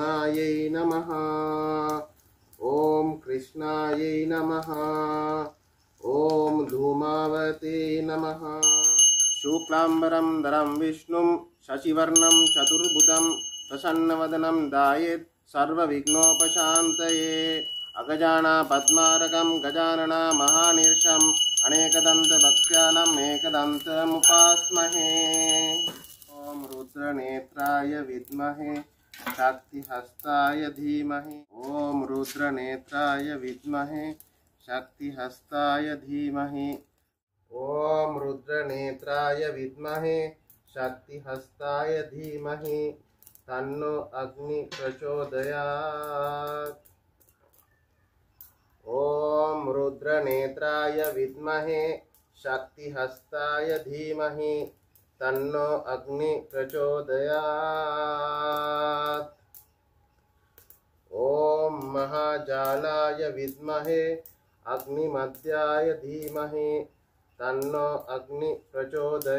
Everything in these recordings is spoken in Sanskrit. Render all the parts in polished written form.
अर्जुनायै नमः। ॐ कृष्णायै नमः। ॐ धूमावते नमः। शुक्लाम्बरं धरं विष्णुं शशिवर्णं चतुर्भुजं प्रसन्नवदनं ध्यायेत् सर्वविघ्नोपशान्तये। अगजाननं पद्मार्कं गजाननं महानिर्षम् अनेकदन्तभक्त्यानाम् एकदन्तमुपास्महे। ॐ रुद्रनेत्राय विद्महे शक्तिहस्ताय धीमहि। ॐ रुद्रनेत्राय विद्महे शक्तिहस्ताय धीमहि। ॐ रुद्रनेत्राय विद्महे शक्तिहस्ताय धीमहि तन्नो अग्नि प्रचोदयात्। ॐ रुद्रनेत्राय विद्महे शक्तिहस्ताय धीमहि तन्नो अग्नि प्रचोदयात्। ॐ महाजालाय विद्महे अग्निमध्याय धीमहि तन्नो अग्नि प्रचोदयात्।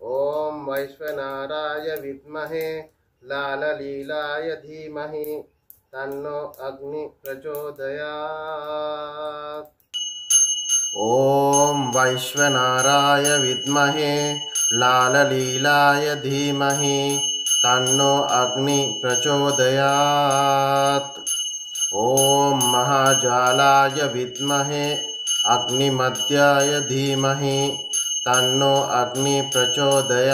ॐ वैश्वनाराय विद्महे लाललीलाय धीमहि तन्नो अग्नि प्रचोदयात्। ॐ वैश्वनाराय विद्महे लाललीलाय धीमहि तन्नो अग्नि प्रचोदयात्। ॐ महाजालाय विद्महे अग्निमध्याय धीमहि तन्नो अग्नि प्रचोदयात्।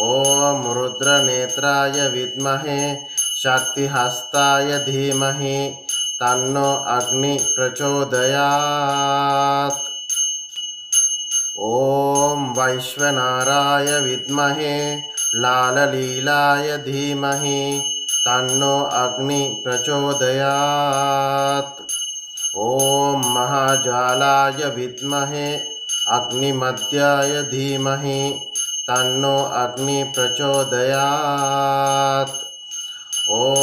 ॐ रुद्रनेत्राय विद्महे शक्तिहस्ताय धीमहि तन्नो अग्नि प्रचोदयात्। ॐ वैश्वनाराय विद्महे लाललीलाय धीमहि तन्नो अग्नि प्रचोदयात्। ॐ महाजालाय विद्महे अग्निमध्याय धीमहि तन्नो अग्नि प्रचोदयात्। ॐ